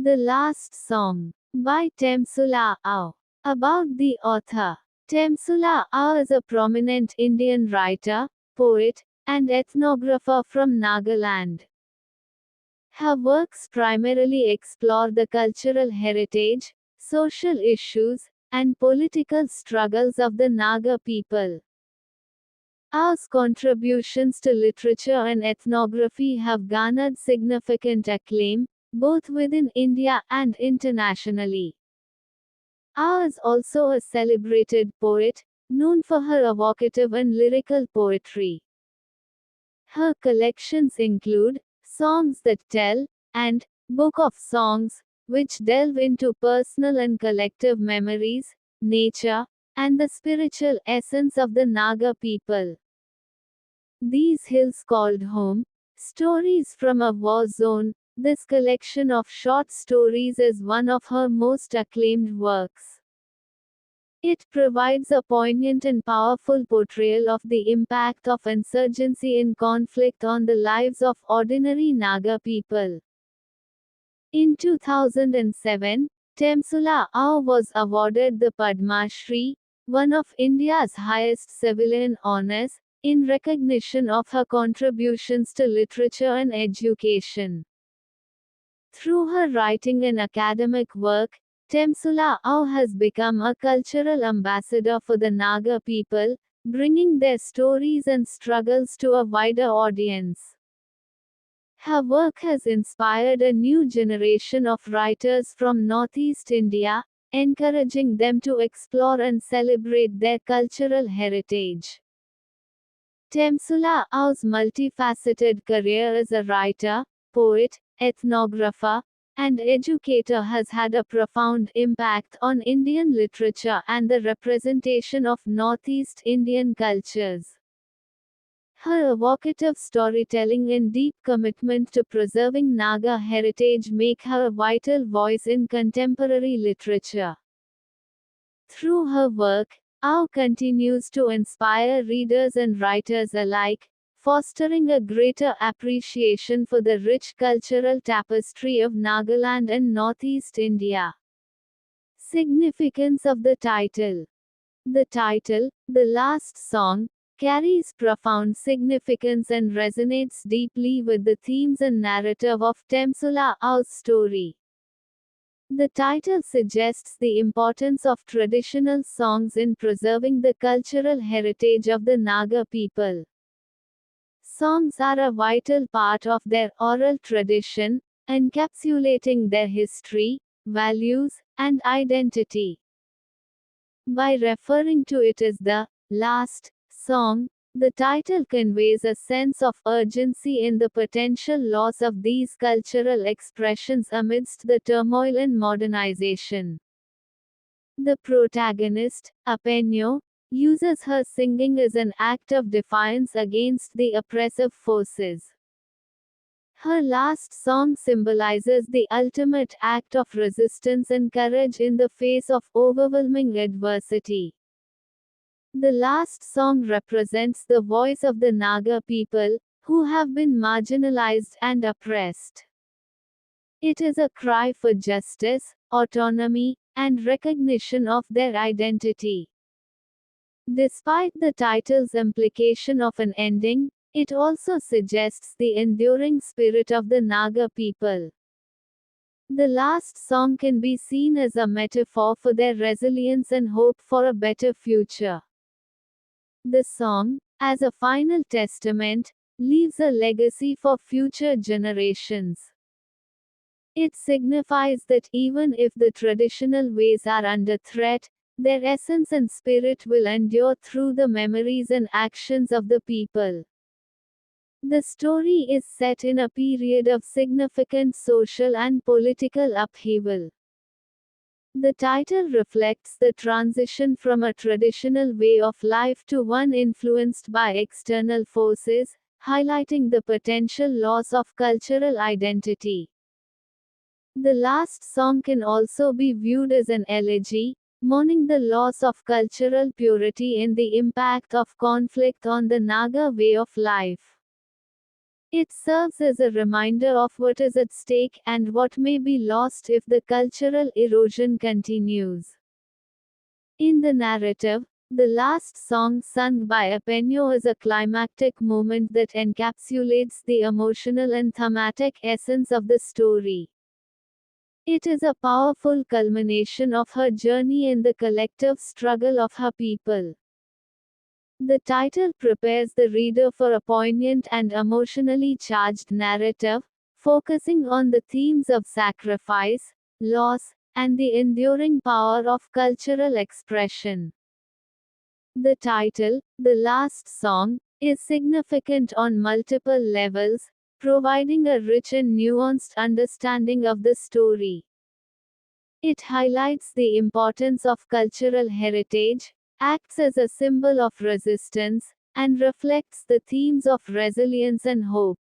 The Last Song by Temsula Ao. About the author. Temsula Ao is a prominent Indian writer, poet, and ethnographer from Nagaland. Her works primarily explore the cultural heritage, social issues, and political struggles of the Naga people. Ao's contributions to literature and ethnography have garnered significant acclaim, both within India and internationally. Ao is also a celebrated poet, known for her evocative and lyrical poetry. Her collections include Songs That Tell and Book of Songs, which delve into personal and collective memories, nature, and the spiritual essence of the Naga people. These Hills Called Home, Stories from a War Zone. This collection of short stories is one of her most acclaimed works. It provides a poignant and powerful portrayal of the impact of insurgency and conflict on the lives of ordinary Naga people. In 2007, Temsula Ao was awarded the Padma Shri, one of India's highest civilian honors, in recognition of her contributions to literature and education. Through her writing and academic work, Temsula Ao has become a cultural ambassador for the Naga people, bringing their stories and struggles to a wider audience. Her work has inspired a new generation of writers from Northeast India, encouraging them to explore and celebrate their cultural heritage. Temsula Ao's multifaceted career as a writer, poet, ethnographer, and educator has had a profound impact on Indian literature and the representation of Northeast Indian cultures. Her evocative storytelling and deep commitment to preserving Naga heritage make her a vital voice in contemporary literature. Through her work, Ao continues to inspire readers and writers alike, fostering a greater appreciation for the rich cultural tapestry of Nagaland and Northeast India. Significance of the title. The title, The Last Song, carries profound significance and resonates deeply with the themes and narrative of Temsula Ao's story. The title suggests the importance of traditional songs in preserving the cultural heritage of the Naga people. Songs are a vital part of their oral tradition, encapsulating their history, values, and identity. By referring to it as the last song, the title conveys a sense of urgency in the potential loss of these cultural expressions amidst the turmoil and modernization. The protagonist, Apenyo, uses her singing as an act of defiance against the oppressive forces. Her last song symbolizes the ultimate act of resistance and courage in the face of overwhelming adversity. The last song represents the voice of the Naga people, who have been marginalized and oppressed. It is a cry for justice, autonomy, and recognition of their identity. Despite the title's implication of an ending, it also suggests the enduring spirit of the Naga people. The last song can be seen as a metaphor for their resilience and hope for a better future. The song, as a final testament, leaves a legacy for future generations. It signifies that even if the traditional ways are under threat, their essence and spirit will endure through the memories and actions of the people. The story is set in a period of significant social and political upheaval. The title reflects the transition from a traditional way of life to one influenced by external forces, highlighting the potential loss of cultural identity. The last song can also be viewed as an elegy, mourning the loss of cultural purity and the impact of conflict on the Naga way of life. It serves as a reminder of what is at stake and what may be lost if the cultural erosion continues. In the narrative, the last song sung by Apenyo is a climactic moment that encapsulates the emotional and thematic essence of the story. It is a powerful culmination of her journey and the collective struggle of her people. The title prepares the reader for a poignant and emotionally charged narrative, focusing on the themes of sacrifice, loss, and the enduring power of cultural expression. The title, The Last Song, is significant on multiple levels, providing a rich and nuanced understanding of the story. It highlights the importance of cultural heritage, acts as a symbol of resistance, and reflects the themes of resilience and hope.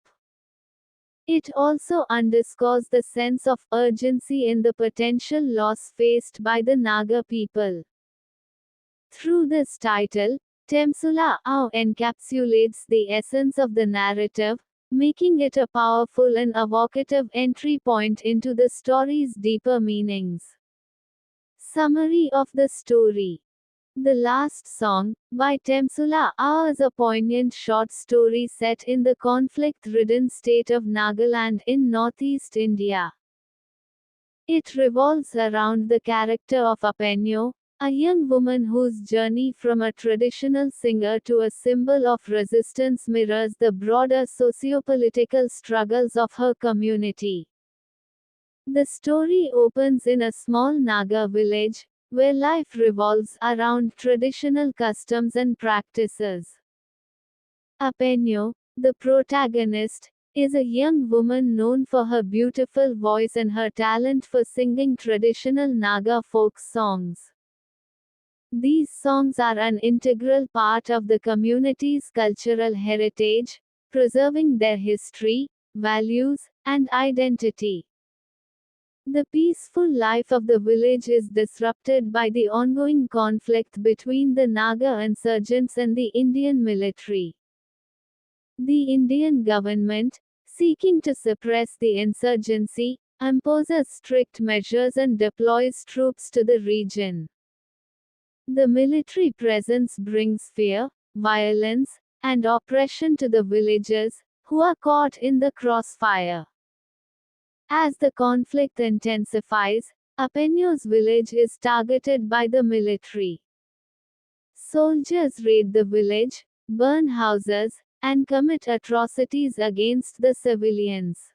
It also underscores the sense of urgency in the potential loss faced by the Naga people. Through this title, Temsula Ao encapsulates the essence of the narrative, making it a powerful and evocative entry point into the story's deeper meanings. Summary of the story. The Last Song, by Temsula Ao is a poignant short story set in the conflict-ridden state of Nagaland in northeast India. It revolves around the character of Apenyo, a young woman whose journey from a traditional singer to a symbol of resistance mirrors the broader socio-political struggles of her community. The story opens in a small Naga village, where life revolves around traditional customs and practices. Apenyo, the protagonist, is a young woman known for her beautiful voice and her talent for singing traditional Naga folk songs. These songs are an integral part of the community's cultural heritage, preserving their history, values, and identity. The peaceful life of the village is disrupted by the ongoing conflict between the Naga insurgents and the Indian military. The Indian government, seeking to suppress the insurgency, imposes strict measures and deploys troops to the region. The military presence brings fear, violence, and oppression to the villagers, who are caught in the crossfire. As the conflict intensifies, Apenyo's village is targeted by the military. Soldiers raid the village, burn houses, and commit atrocities against the civilians.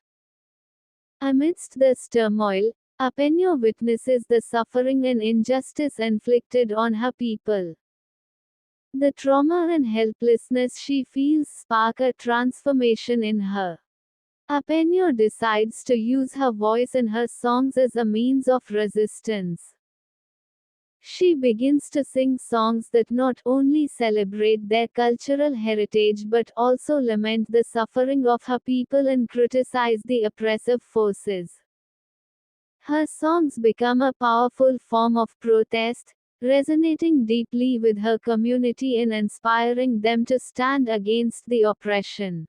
Amidst this turmoil, Apenyo witnesses the suffering and injustice inflicted on her people. The trauma and helplessness she feels spark a transformation in her. Apenyo decides to use her voice and her songs as a means of resistance. She begins to sing songs that not only celebrate their cultural heritage but also lament the suffering of her people and criticize the oppressive forces. Her songs become a powerful form of protest, resonating deeply with her community and inspiring them to stand against the oppression.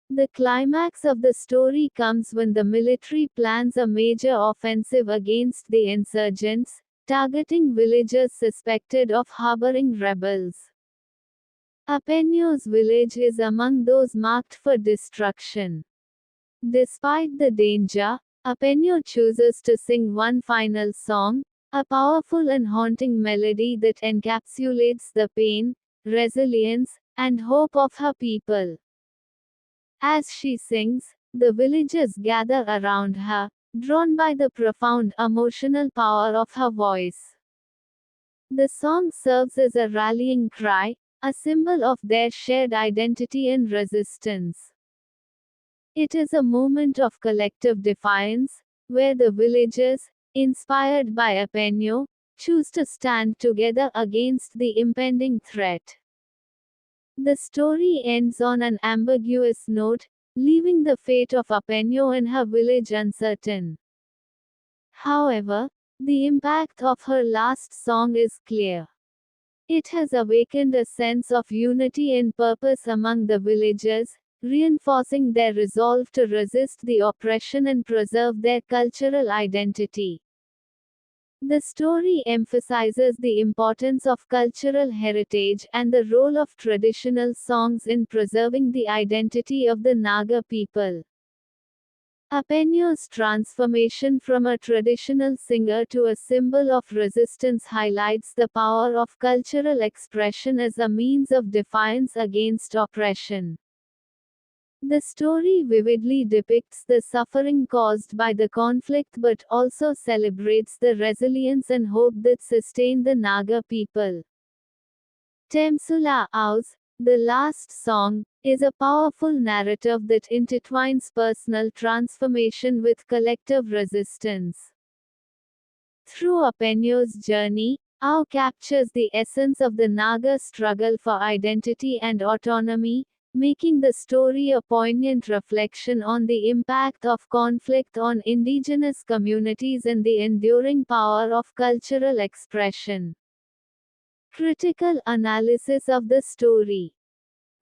The climax of the story comes when the military plans a major offensive against the insurgents, targeting villagers suspected of harboring rebels. Apenyo's village is among those marked for destruction. Despite the danger, Apenyo chooses to sing one final song, a powerful and haunting melody that encapsulates the pain, resilience, and hope of her people. As she sings, the villagers gather around her, drawn by the profound emotional power of her voice. The song serves as a rallying cry, a symbol of their shared identity and resistance. It is a moment of collective defiance, where the villagers, inspired by Apenyo, choose to stand together against the impending threat. The story ends on an ambiguous note, leaving the fate of Apenyo and her village uncertain. However, the impact of her last song is clear. It has awakened a sense of unity and purpose among the villagers, reinforcing their resolve to resist the oppression and preserve their cultural identity. The story emphasizes the importance of cultural heritage and the role of traditional songs in preserving the identity of the Naga people. Apenyo's transformation from a traditional singer to a symbol of resistance highlights the power of cultural expression as a means of defiance against oppression. The story vividly depicts the suffering caused by the conflict but also celebrates the resilience and hope that sustain the Naga people. Temsula Ao's The Last Song is a powerful narrative that intertwines personal transformation with collective resistance. Through Apenyo's journey, Ao captures the essence of the Naga struggle for identity and autonomy, making the story a poignant reflection on the impact of conflict on indigenous communities and the enduring power of cultural expression. Critical analysis of the story.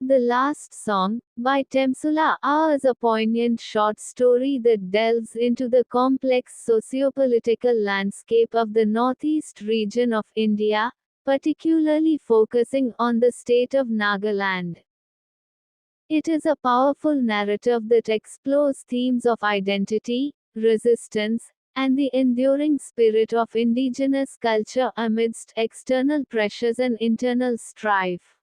The Last Song, by Temsula Ao, is a poignant short story that delves into the complex sociopolitical landscape of the northeast region of India, particularly focusing on the state of Nagaland. It is a powerful narrative that explores themes of identity, resistance, and the enduring spirit of indigenous culture amidst external pressures and internal strife.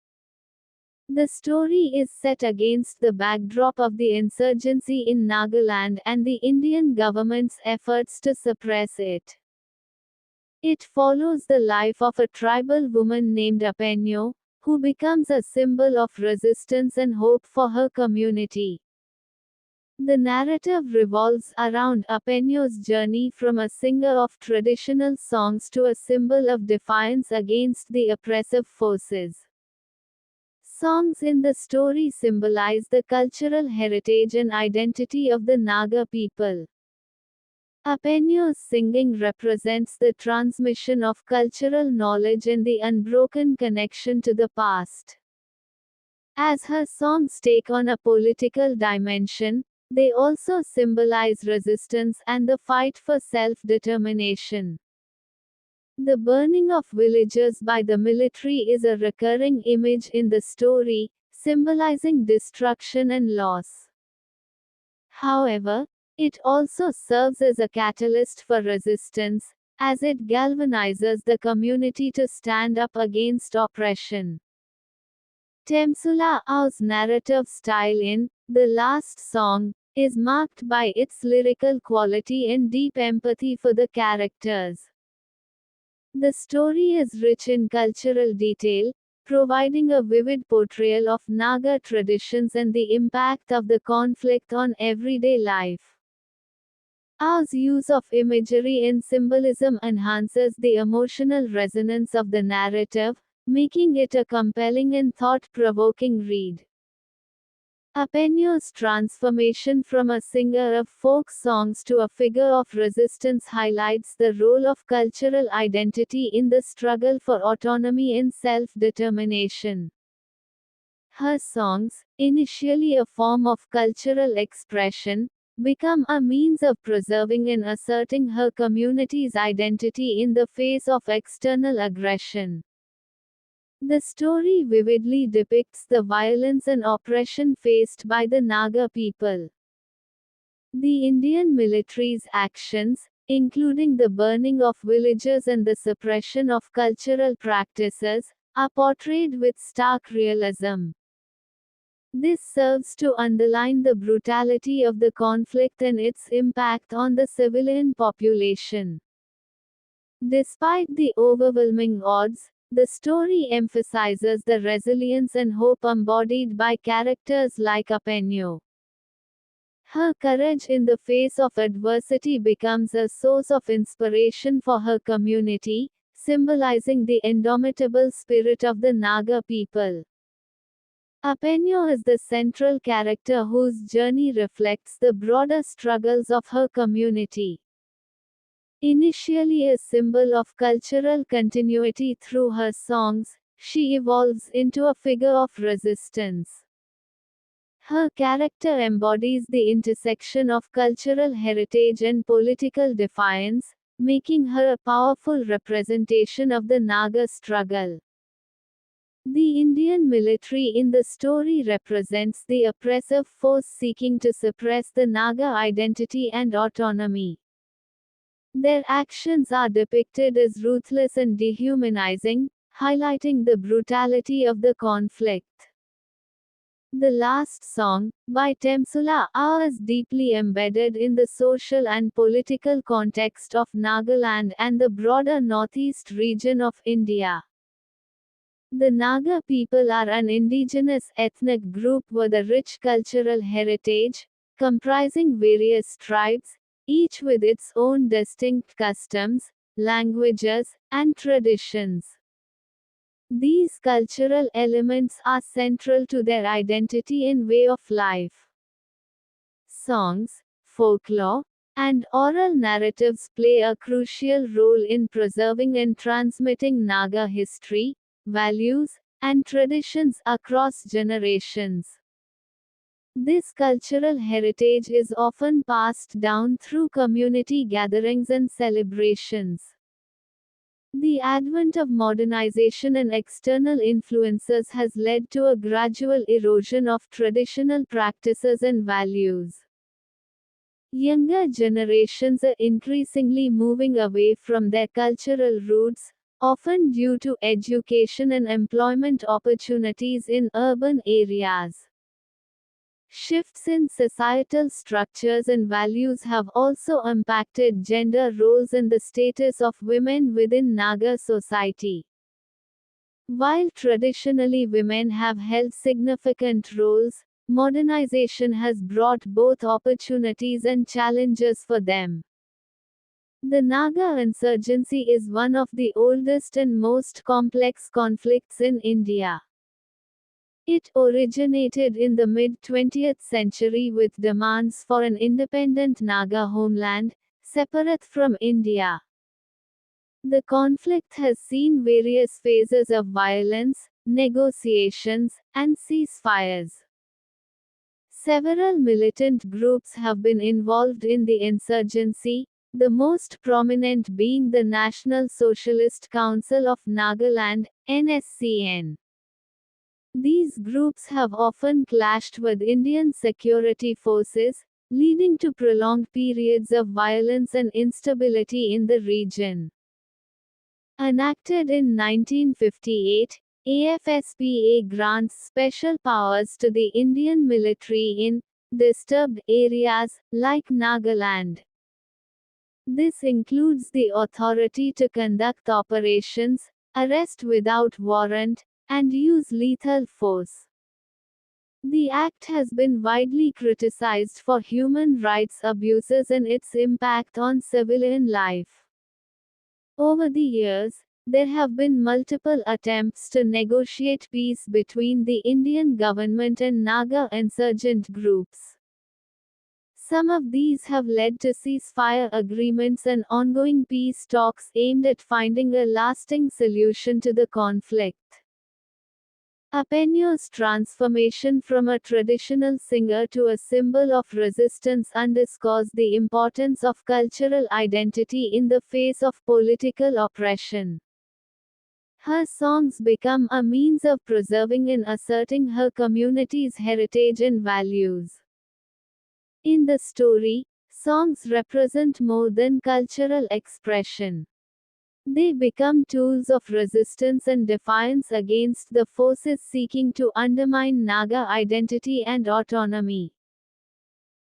The story is set against the backdrop of the insurgency in Nagaland and the Indian government's efforts to suppress it. It follows the life of a tribal woman named Apenyo, who becomes a symbol of resistance and hope for her community. The narrative revolves around Apenyo's journey from a singer of traditional songs to a symbol of defiance against the oppressive forces. Songs in the story symbolize the cultural heritage and identity of the Naga people. Apenyo's singing represents the transmission of cultural knowledge and the unbroken connection to the past. As her songs take on a political dimension, they also symbolize resistance and the fight for self-determination. The burning of villages by the military is a recurring image in the story, symbolizing destruction and loss. However, it also serves as a catalyst for resistance, as it galvanizes the community to stand up against oppression. Temsula Ao's narrative style in The Last Song is marked by its lyrical quality and deep empathy for the characters. The story is rich in cultural detail, providing a vivid portrayal of Naga traditions and the impact of the conflict on everyday life. Ao's use of imagery and symbolism enhances the emotional resonance of the narrative, making it a compelling and thought-provoking read. Apenyo's transformation from a singer of folk songs to a figure of resistance highlights the role of cultural identity in the struggle for autonomy and self-determination. Her songs, initially a form of cultural expression, become a means of preserving and asserting her community's identity in the face of external aggression. The story vividly depicts the violence and oppression faced by the Naga people. The Indian military's actions, including the burning of villages and the suppression of cultural practices, are portrayed with stark realism. This serves to underline the brutality of the conflict and its impact on the civilian population. Despite the overwhelming odds, the story emphasizes the resilience and hope embodied by characters like Apenyo. Her courage in the face of adversity becomes a source of inspiration for her community, symbolizing the indomitable spirit of the Naga people. Apenyo is the central character whose journey reflects the broader struggles of her community. Initially a symbol of cultural continuity through her songs, she evolves into a figure of resistance. Her character embodies the intersection of cultural heritage and political defiance, making her a powerful representation of the Naga struggle. The Indian military in the story represents the oppressive force seeking to suppress the Naga identity and autonomy. Their actions are depicted as ruthless and dehumanizing, highlighting the brutality of the conflict. The last song, by Temsula Ao, is deeply embedded in the social and political context of Nagaland and the broader northeast region of India. The Naga people are an indigenous ethnic group with a rich cultural heritage, comprising various tribes, each with its own distinct customs, languages, and traditions. These cultural elements are central to their identity and way of life. Songs, folklore, and oral narratives play a crucial role in preserving and transmitting Naga history, values, and traditions across generations. This cultural heritage is often passed down through community gatherings and celebrations. The advent of modernization and external influences has led to a gradual erosion of traditional practices and values. Younger generations are increasingly moving away from their cultural roots, often due to education and employment opportunities in urban areas. Shifts in societal structures and values have also impacted gender roles and the status of women within Naga society. While traditionally women have held significant roles, modernization has brought both opportunities and challenges for them. The Naga insurgency is one of the oldest and most complex conflicts in India. It originated in the mid-20th century with demands for an independent Naga homeland, separate from India. The conflict has seen various phases of violence, negotiations, and ceasefires. Several militant groups have been involved in the insurgency, the most prominent being the National Socialist Council of Nagaland, NSCN. These groups have often clashed with Indian security forces, leading to prolonged periods of violence and instability in the region. Enacted in 1958, AFSPA grants special powers to the Indian military in disturbed areas like Nagaland. This includes the authority to conduct operations, arrest without warrant, and use lethal force. The act has been widely criticized for human rights abuses and its impact on civilian life. Over the years, there have been multiple attempts to negotiate peace between the Indian government and Naga insurgent groups. Some of these have led to ceasefire agreements and ongoing peace talks aimed at finding a lasting solution to the conflict. Apenyo's transformation from a traditional singer to a symbol of resistance underscores the importance of cultural identity in the face of political oppression. Her songs become a means of preserving and asserting her community's heritage and values. In the story, songs represent more than cultural expression. They become tools of resistance and defiance against the forces seeking to undermine Naga identity and autonomy.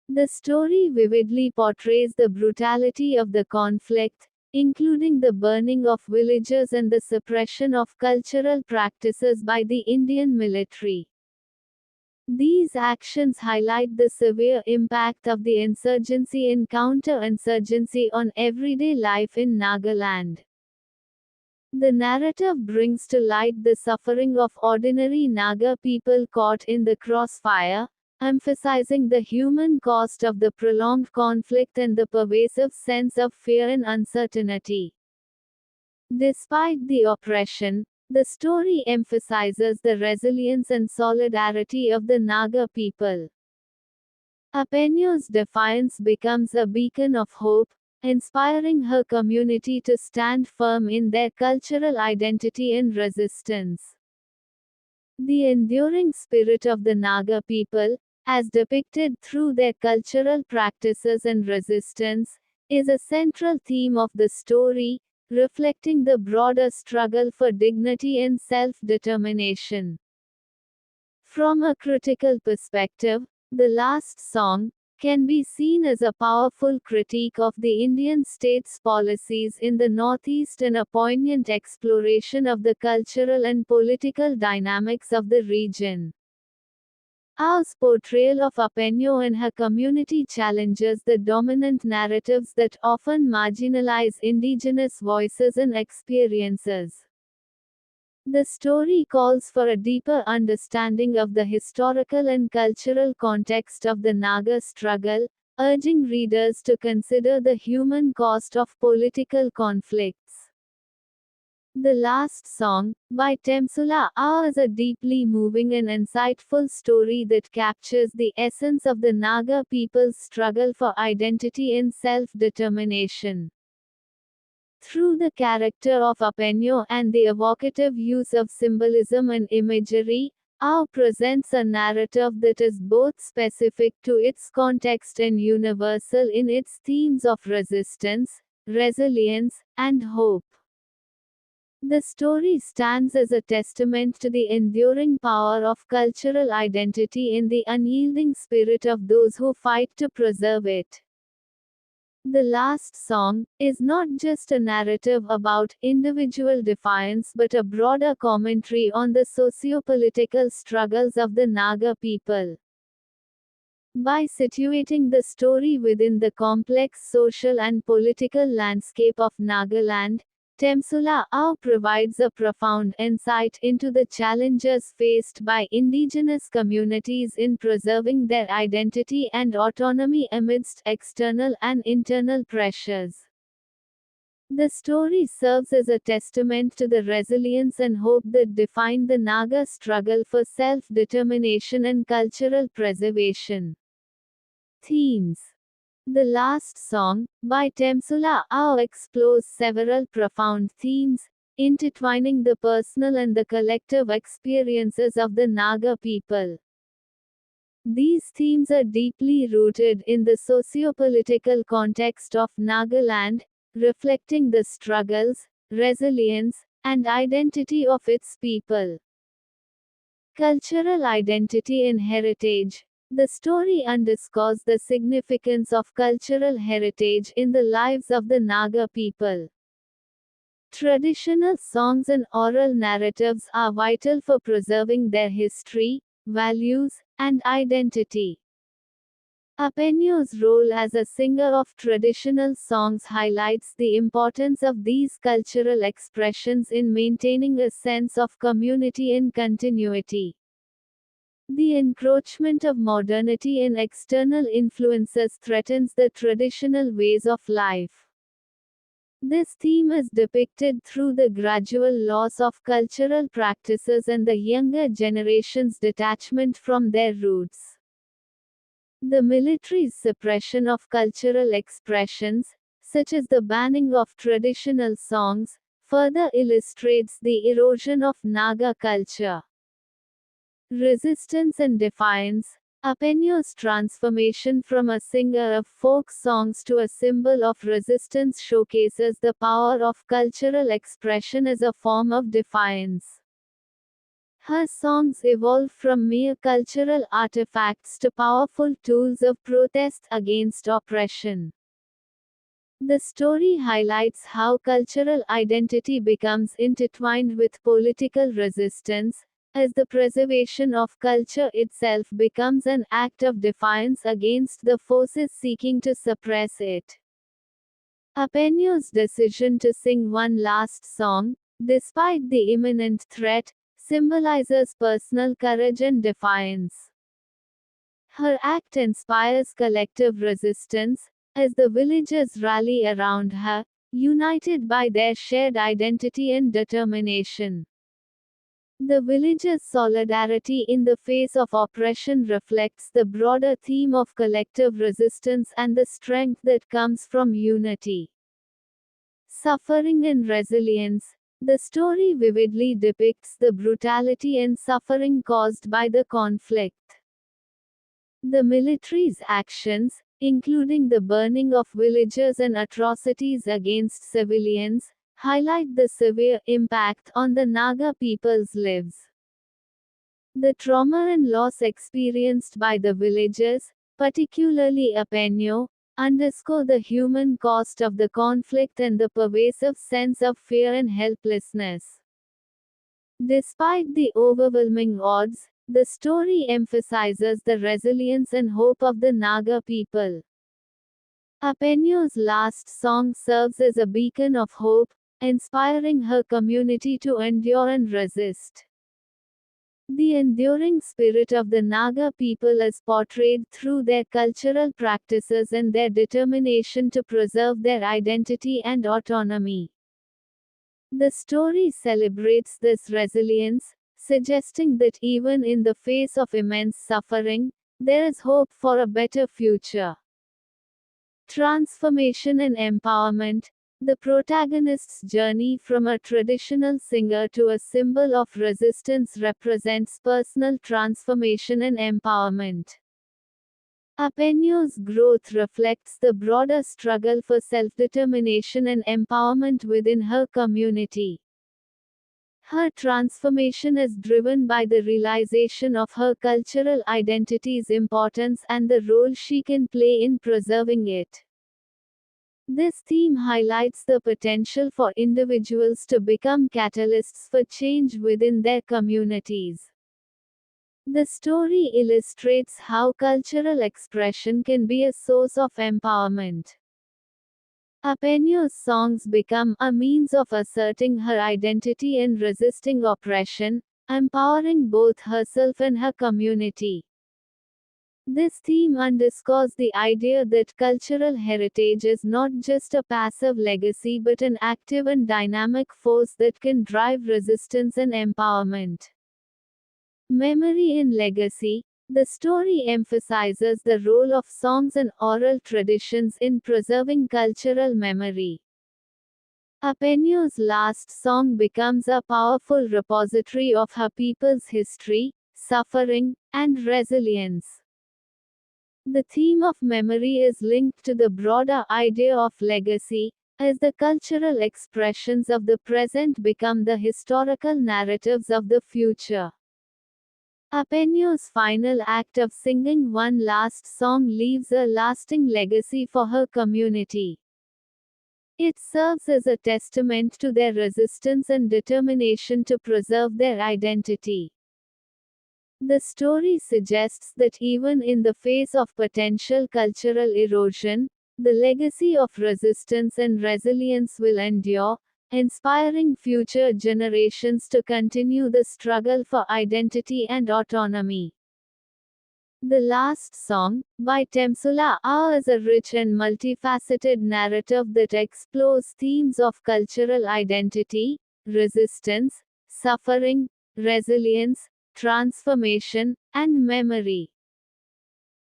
The story vividly portrays the brutality of the conflict, including the burning of villages and the suppression of cultural practices by the Indian military. These actions highlight the severe impact of the insurgency and counter-insurgency on everyday life in Nagaland. The narrative brings to light the suffering of ordinary Naga people caught in the crossfire, emphasizing the human cost of the prolonged conflict and the pervasive sense of fear and uncertainty. Despite the oppression, the story emphasizes the resilience and solidarity of the Naga people. Apenyo's defiance becomes a beacon of hope, inspiring her community to stand firm in their cultural identity and resistance. The enduring spirit of the Naga people, as depicted through their cultural practices and resistance, is a central theme of the story, reflecting the broader struggle for dignity and self-determination. From a critical perspective, the last song can be seen as a powerful critique of the Indian state's policies in the Northeast and a poignant exploration of the cultural and political dynamics of the region. Ao's portrayal of Apenyo and her community challenges the dominant narratives that often marginalize indigenous voices and experiences. The story calls for a deeper understanding of the historical and cultural context of the Naga struggle, urging readers to consider the human cost of political conflicts. The last song, by Temsula Ao, is a deeply moving and insightful story that captures the essence of the Naga people's struggle for identity and self-determination. Through the character of Apenyo and the evocative use of symbolism and imagery, Ao presents a narrative that is both specific to its context and universal in its themes of resistance, resilience, and hope. The story stands as a testament to the enduring power of cultural identity and the unyielding spirit of those who fight to preserve it. The last song is not just a narrative about individual defiance but a broader commentary on the socio-political struggles of the Naga people. By situating the story within the complex social and political landscape of Nagaland, Temsula Ao provides a profound insight into the challenges faced by indigenous communities in preserving their identity and autonomy amidst external and internal pressures. The story serves as a testament to the resilience and hope that define the Naga struggle for self-determination and cultural preservation. Themes. The last song, by Temsula Ao, explores several profound themes, intertwining the personal and the collective experiences of the Naga people. These themes are deeply rooted in the socio-political context of Nagaland, reflecting the struggles, resilience, and identity of its people. Cultural identity and heritage. The story underscores the significance of cultural heritage in the lives of the Naga people. Traditional songs and oral narratives are vital for preserving their history, values, and identity. Apenyo's role as a singer of traditional songs highlights the importance of these cultural expressions in maintaining a sense of community and continuity. The encroachment of modernity and external influences threatens the traditional ways of life. This theme is depicted through the gradual loss of cultural practices and the younger generation's detachment from their roots. The military's suppression of cultural expressions, such as the banning of traditional songs, further illustrates the erosion of Naga culture. Resistance and defiance. Apenyo's transformation from a singer of folk songs to a symbol of resistance showcases the power of cultural expression as a form of defiance. Her songs evolve from mere cultural artifacts to powerful tools of protest against oppression. The story highlights how cultural identity becomes intertwined with political resistance, as the preservation of culture itself becomes an act of defiance against the forces seeking to suppress it. Apenyo's decision to sing one last song, despite the imminent threat, symbolizes personal courage and defiance. Her act inspires collective resistance, as the villagers rally around her, united by their shared identity and determination. The village's solidarity in the face of oppression reflects the broader theme of collective resistance and the strength that comes from unity. Suffering and resilience. The story vividly depicts the brutality and suffering caused by the conflict. The military's actions, including the burning of villages and atrocities against civilians, highlight the severe impact on the Naga people's lives. The trauma and loss experienced by the villagers, particularly Apenyo, underscore the human cost of the conflict and the pervasive sense of fear and helplessness. Despite the overwhelming odds, the story emphasizes the resilience and hope of the Naga people. Apenyo's last song serves as a beacon of hope, inspiring her community to endure and resist. The enduring spirit of the Naga people is portrayed through their cultural practices and their determination to preserve their identity and autonomy. The story celebrates this resilience, suggesting that even in the face of immense suffering, there is hope for a better future. Transformation and empowerment. The protagonist's journey from a traditional singer to a symbol of resistance represents personal transformation and empowerment. Apenyo's growth reflects the broader struggle for self-determination and empowerment within her community. Her transformation is driven by the realization of her cultural identity's importance and the role she can play in preserving it. This theme highlights the potential for individuals to become catalysts for change within their communities. The story illustrates how cultural expression can be a source of empowerment. Apenyo's songs become a means of asserting her identity and resisting oppression, empowering both herself and her community. This theme underscores the idea that cultural heritage is not just a passive legacy but an active and dynamic force that can drive resistance and empowerment. Memory and legacy. The story emphasizes the role of songs and oral traditions in preserving cultural memory. Apenyo's last song becomes a powerful repository of her people's history, suffering, and resilience. The theme of memory is linked to the broader idea of legacy, as the cultural expressions of the present become the historical narratives of the future. Apenyo's final act of singing one last song leaves a lasting legacy for her community. It serves as a testament to their resistance and determination to preserve their identity. The story suggests that even in the face of potential cultural erosion, the legacy of resistance and resilience will endure, inspiring future generations to continue the struggle for identity and autonomy. The last song, by Temsula Ao, is a rich and multifaceted narrative that explores themes of cultural identity, resistance, suffering, resilience, transformation, and memory.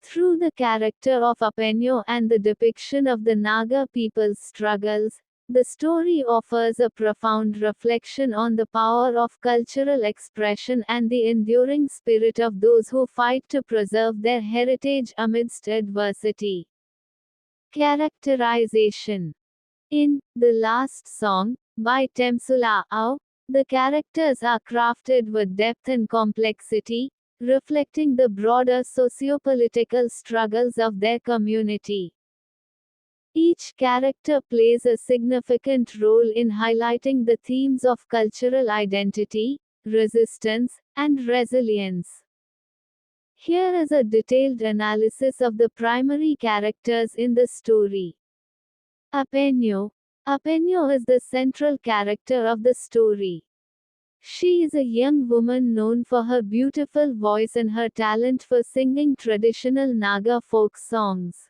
Through the character of Apenyo and the depiction of the Naga people's struggles, the story offers a profound reflection on the power of cultural expression and the enduring spirit of those who fight to preserve their heritage amidst adversity. Characterization. In The Last Song, by Temsula Ao, the characters are crafted with depth and complexity, reflecting the broader sociopolitical struggles of their community. Each character plays a significant role in highlighting the themes of cultural identity, resistance, and resilience. Here is a detailed analysis of the primary characters in the story. Apenyo. Apenyo is the central character of the story. She is a young woman known for her beautiful voice and her talent for singing traditional Naga folk songs.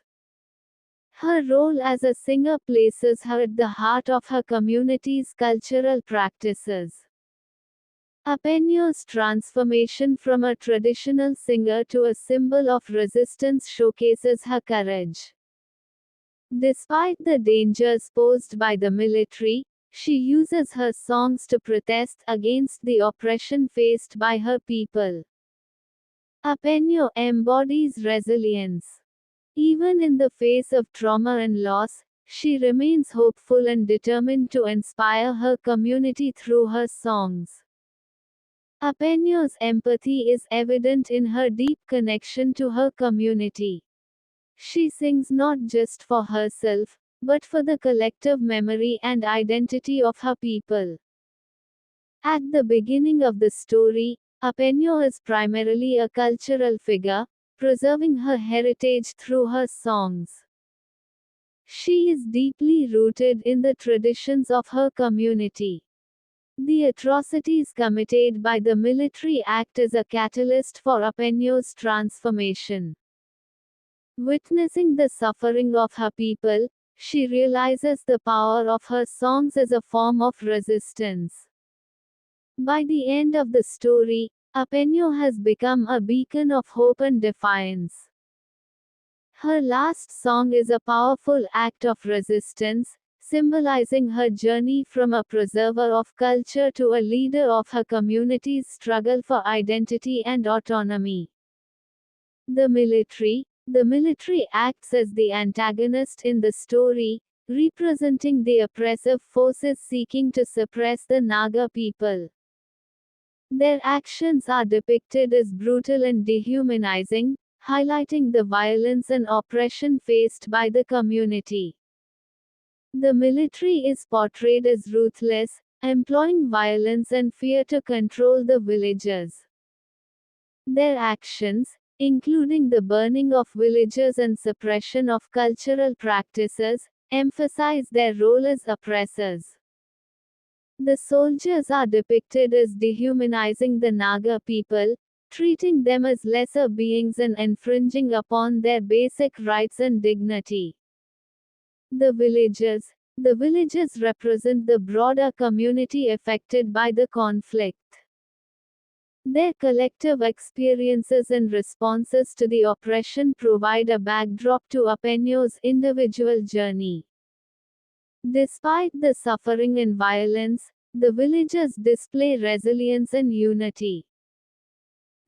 Her role as a singer places her at the heart of her community's cultural practices. Apenyo's transformation from a traditional singer to a symbol of resistance showcases her courage. Despite the dangers posed by the military, she uses her songs to protest against the oppression faced by her people. Apenyo embodies resilience. Even in the face of trauma and loss, she remains hopeful and determined to inspire her community through her songs. Apenyo's empathy is evident in her deep connection to her community. She sings not just for herself, but for the collective memory and identity of her people. At the beginning of the story, Apenyo is primarily a cultural figure, preserving her heritage through her songs. She is deeply rooted in the traditions of her community. The atrocities committed by the military act as a catalyst for Apenyo's transformation. Witnessing the suffering of her people, she realizes the power of her songs as a form of resistance. By the end of the story, Apenyo has become a beacon of hope and defiance. Her last song is a powerful act of resistance, symbolizing her journey from a preserver of culture to a leader of her community's struggle for identity and autonomy. The military acts as the antagonist in the story, representing the oppressive forces seeking to suppress the Naga people. Their actions are depicted as brutal and dehumanizing, highlighting the violence and oppression faced by the community. The military is portrayed as ruthless, employing violence and fear to control the villagers. Their actions, including the burning of villages and suppression of cultural practices, emphasize their role as oppressors. The soldiers are depicted as dehumanizing the Naga people, treating them as lesser beings and infringing upon their basic rights and dignity. The villagers represent the broader community affected by the conflict. Their collective experiences and responses to the oppression provide a backdrop to Apenyo's individual journey. Despite the suffering and violence, the villagers display resilience and unity.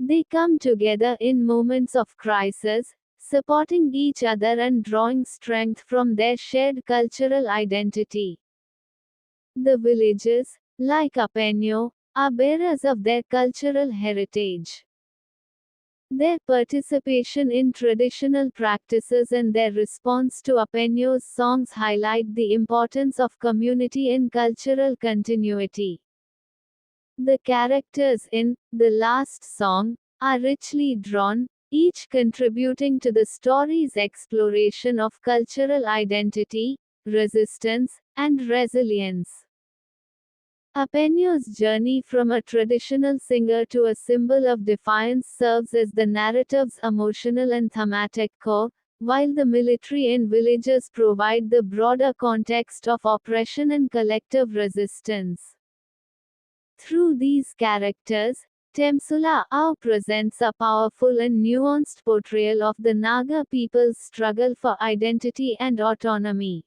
They come together in moments of crisis, supporting each other and drawing strength from their shared cultural identity. The villagers, like Apenyo, are bearers of their cultural heritage. Their participation in traditional practices and their response to Apenyo's songs highlight the importance of community and cultural continuity. The characters in the last song are richly drawn, each contributing to the story's exploration of cultural identity, resistance, and resilience. Apenyo's journey from a traditional singer to a symbol of defiance serves as the narrative's emotional and thematic core, while the military and villagers provide the broader context of oppression and collective resistance. Through these characters, Temsula Ao presents a powerful and nuanced portrayal of the Naga people's struggle for identity and autonomy.